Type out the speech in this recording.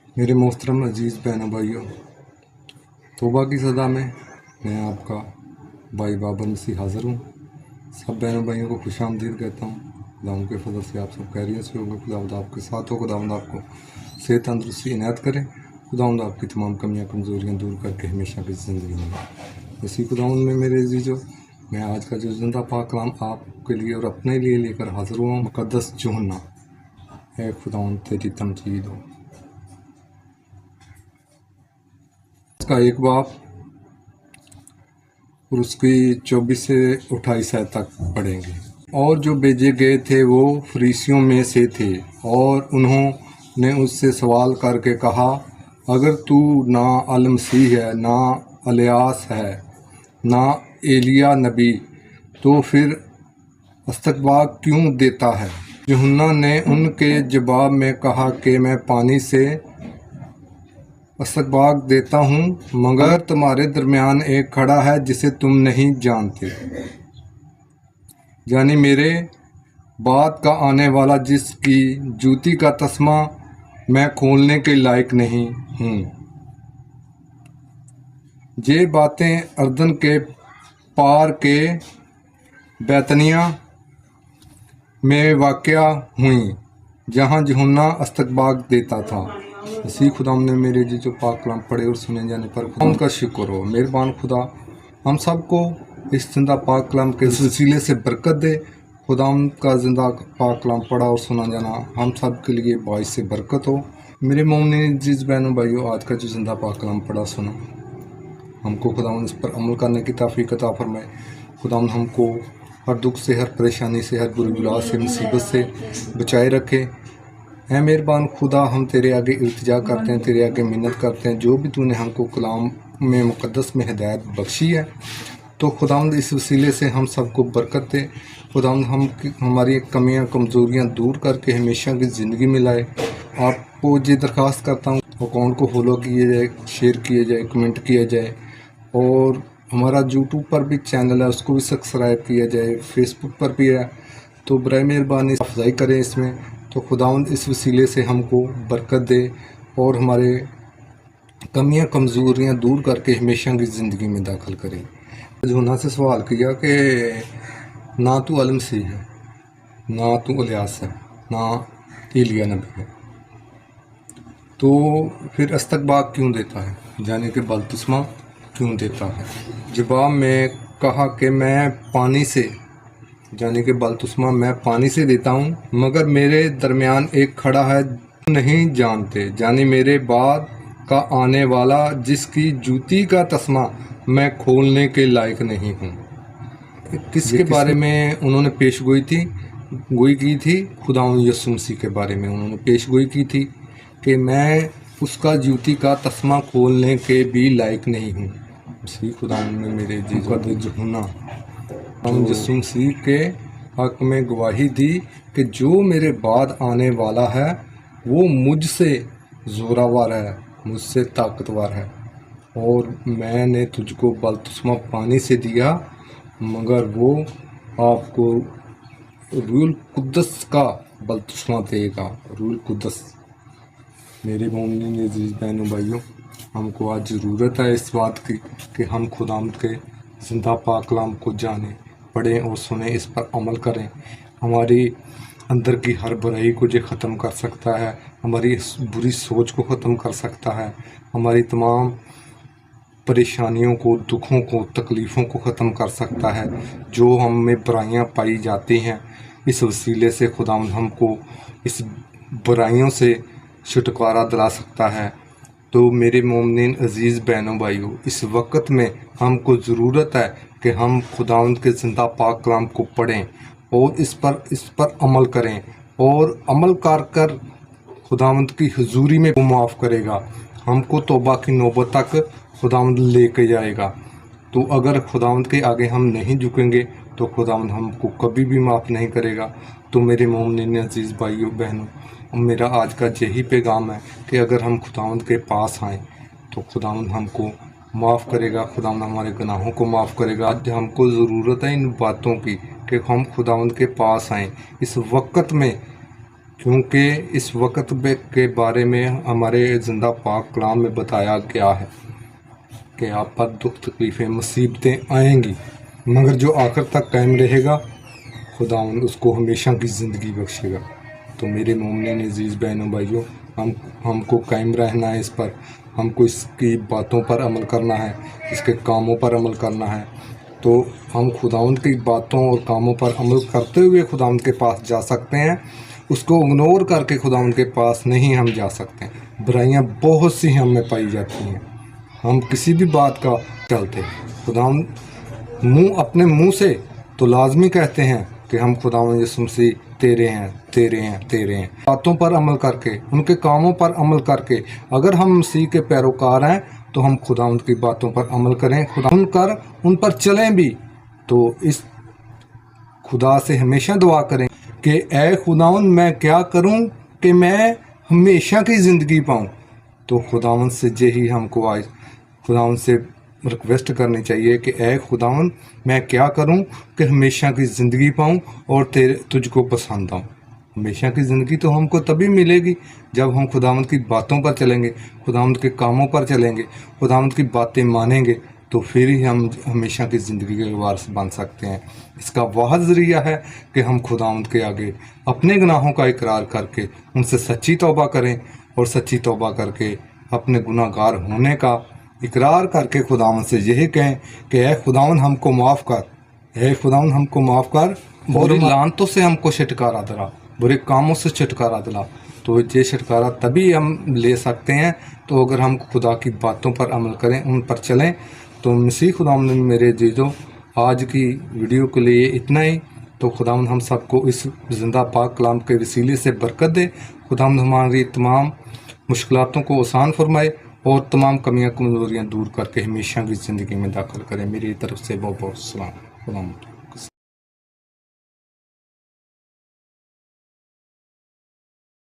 मेरे मोहतरम अजीज़ बहनों भाइयों, तौबा की सदा में मैं आपका भाई बाबर मसीह हाज़िर हूँ। सब बहनों भाइयों को खुश आमदीद कहता हूँ। खुदावंद के फजल से आप सब खैरियत से होंगे। खुदावंद आपके साथ हो। खुदावंद आपको सेहत तंदुरुस्ती इनायत करे। खुदावंद आपकी तमाम कमियाँ कमज़ोरियाँ दूर करके हमेशा की ज़िंदगी में इसी खुदावंद में मेरे अजीज़ों, मैं आज का जो ज़िंदा पाक कलाम आपके लिए और अपने लिए लेकर हाज़िर हुआ हूँ। मुक़द्दस यूहन्ना, ऐ खुदावंद तेरी तमजीद हो। इसका एक बाब और उसकी 24 से 28 आयत तक पढ़ेंगे। और जो भेजे गए थे वो फरीसियों में से थे, और उन्होंने उससे सवाल करके कहा, अगर तू ना अल मसीह है, ना इलियास है, ना एलिया नबी, तो फिर इस्तग़फ़ार क्यों देता है? यूहन्ना ने उनके जवाब में कहा कि मैं पानी से इस्तग़फ़ार देता हूँ, मगर तुम्हारे दरमियान एक खड़ा है जिसे तुम नहीं जानते, यानी मेरे बाद का आने वाला, जिसकी जूती का तस्मा मैं खोलने के लायक नहीं हूँ। ये बातें अर्दन के पार के बैतनिया में वाक़या हुई, जहाँ यूहन्ना इस्तग़फ़ार देता था। इसी खुदा ने मेरे जी जो पाक कलाम पढ़े और सुने जाने पर खुदा का शुक्र हो। मेहरबान खुदा हम सबको इस जिंदा पाक कलाम के वसीले से बरकत दे। खुदा का जिंदा पाक कलाम पढ़ा और सुना जाना हम सब के लिए बाइस से बरकत हो। मेरे मोमिन अजीज़ बहनों भाइयों, आज का जो जिंदा पाक कलाम पढ़ा सुना, हमको खुदा इस पर अमल करने की तौफीक अता फरमाए। खुदा हमको हर दुख से, हर परेशानी से, हर बुरी बला से, मुसीबत से बचाए रखे। है मेहरबान खुदा, हम तेरे आगे इल्तिजा करते हैं, तेरे आगे मिन्नत करते हैं। जो भी तूने हमको कलाम में मुक़द्दस में हिदायत बख्शी है, तो खुदावंद इस वसीले से हम सबको बरकत दे। खुदावंद हम हमारी कमियां कमज़ोरियां दूर करके हमेशा की ज़िंदगी में लाए। आपको ये दरख्वास्त करता हूँ, अकाउंट को फॉलो किया जाए, शेयर किया जाए, कमेंट किया जाए, और हमारा यूट्यूब पर भी चैनल है उसको भी सब्सक्राइब किया जाए, फेसबुक पर भी है, तो बराए मेहरबानी अफजाई करें इसमें। तो खुदावंद इस वसीले से हमको बरकत दे और हमारे कमियां कमज़ोरियां दूर करके हमेशा की ज़िंदगी में दाखिल करे। यूहन्ना से सवाल किया कि ना तो अल मसीह है, ना तो इलियास है, ना एलिया नबी है, तो फिर इस्तग़फ़ार क्यों देता है, यानी कि बपतिस्मा क्यों देता है? जवाब में कहा कि मैं पानी से, यानी कि बपतिस्मा मैं पानी से देता हूँ, मगर मेरे दरमियान एक खड़ा है नहीं जानते, यानी मेरे बाद का आने वाला, जिसकी जूती का तस्मा मैं खोलने के लायक नहीं हूँ। किसके बारे में उन्होंने पेशगोई की थी? खुदा यीशु मसीह के बारे में उन्होंने पेशगोई की थी कि मैं उसका जूती का तस्मा खोलने के भी लायक नहीं हूँ। इसी खुदा ने मेरे यूहन्ना हम यीशु मसीह के हक़ में गवाही दी कि जो मेरे बाद आने वाला है वो मुझसे ज़ोरावर है, मुझसे ताकतवर है, और मैंने तुझको बपतिस्मा पानी से दिया, मगर वो आपको रूहुल कुद्दस का बपतिस्मा देगा। रूहुल कुद्दस। मेरे मोमिन अजीज़ बहनों भाइयों, हमको आज ज़रूरत है इस बात की कि हम खुदावंद के ज़िंदा पाक कलाम को जानें, पढ़ें और सुनें, इस पर अमल करें। हमारी अंदर की हर बुराई को ये ख़त्म कर सकता है, हमारी बुरी सोच को ख़त्म कर सकता है, हमारी तमाम परेशानियों को, दुखों को, तकलीफ़ों को ख़त्म कर सकता है। जो हम में बुराइयाँ पाई जाती हैं, इस वसीले से खुदावंद हमको इस बुराइयों से छुटकारा दिला सकता है। तो मेरे मोमिन अजीज़ बहनों भाइयों, इस वक्त में हमको ज़रूरत है कि हम खुदावंद के ज़िंदा पाक कलाम को पढ़ें और इस पर अमल करें, और अमल कर खुदावंद की हुजूरी में वो माफ़ करेगा, हमको तौबा की नौबत तक खुदावंद लेके जाएगा। तो अगर खुदावंद के आगे हम नहीं झुकेंगे तो खुदावंद हमको कभी भी माफ़ नहीं करेगा। तो मेरे मोमिन अजीज़ भाइयों बहनों, मेरा आज का यही पैगाम है कि अगर हम खुदावंद के पास आएँ तो खुदावंद हमको माफ़ करेगा, खुदावंद हमारे गुनाहों को माफ़ करेगा। आज हमको ज़रूरत है इन बातों की कि हम खुदावंद के पास आएँ इस वक्त में, کیونکہ اس وقت کے بارے میں ہمارے زندہ پاک کلام میں بتایا گیا ہے کہ آپ پر دکھ تکلیفیں مصیبتیں آئیں گی، مگر جو آخر تک قائم رہے گا خداوند اس کو ہمیشہ کی زندگی بخشے گا۔ تو میرے مومنین عزیز بہنوں بھائیوں، ہم کو قائم رہنا ہے اس پر، ہم کو اس کی باتوں پر عمل کرنا ہے، اس کے کاموں پر عمل کرنا ہے۔ تو ہم خداوند کی باتوں اور کاموں پر عمل کرتے ہوئے خداوند کے پاس جا سکتے ہیں، اس کو اگنور کر کے خداوند کے پاس نہیں ہم جا سکتے۔ برائیاں بہت سی ہم میں پائی جاتی ہیں، ہم کسی بھی بات کا چلتے، خداوند اپنے منہ سے تو لازمی کہتے ہیں کہ ہم خداوند یسوع مسیح تیرے ہیں، تیرے ہیں، تیرے ہیں۔ باتوں پر عمل کر کے، ان کے کاموں پر عمل کر کے، اگر ہم مسیح کے پیروکار ہیں تو ہم خداوند کی باتوں پر عمل کریں، ان پر چلیں بھی۔ تو اس خدا سے ہمیشہ دعا کریں کہ اے خداوند میں کیا کروں کہ میں ہمیشہ کی زندگی پاؤں۔ تو خداوند سے یہی ہم کو آج خداوند سے ریکویسٹ کرنی چاہیے کہ اے خداوند میں کیا کروں کہ ہمیشہ کی زندگی پاؤں اور تجھ کو پسند آؤں۔ ہمیشہ کی زندگی تو ہم کو تبھی ملے گی جب ہم خداوند کی باتوں پر چلیں گے، خداوند کے کاموں پر چلیں گے، خداوند کی باتیں مانیں گے، تو پھر ہی ہم ہمیشہ کی زندگی کے وارث بن سکتے ہیں۔ اس کا واحد ذریعہ ہے کہ ہم خداوند کے آگے اپنے گناہوں کا اقرار کر کے ان سے سچی توبہ کریں، اور سچی توبہ کر کے اپنے گناہ گار ہونے کا اقرار کر کے خداوند سے یہی کہیں کہ اے خداوند ہم کو معاف کر، اے خداوند ہم کو معاف کر، بری لعنتوں سے ہم کو چھٹکارا دلا، برے کاموں سے چھٹکارا دلا۔ تو یہ چھٹکارا تبھی ہم لے سکتے ہیں تو اگر ہم خدا کی باتوں پر عمل کریں، ان پر چلیں۔ تو مسیح خداوند میرے عزیزو، آج کی ویڈیو کے لیے اتنا ہی۔ تو خداوند ہم سب کو اس زندہ پاک کلام کے وسیلے سے برکت دے، خداوند ہماری تمام مشکلاتوں کو آسان فرمائے اور تمام کمیاں کمزوریاں دور کر کے ہمیشہ کی زندگی میں داخل کرے۔ میری طرف سے بہت بہت سلام۔ خداوند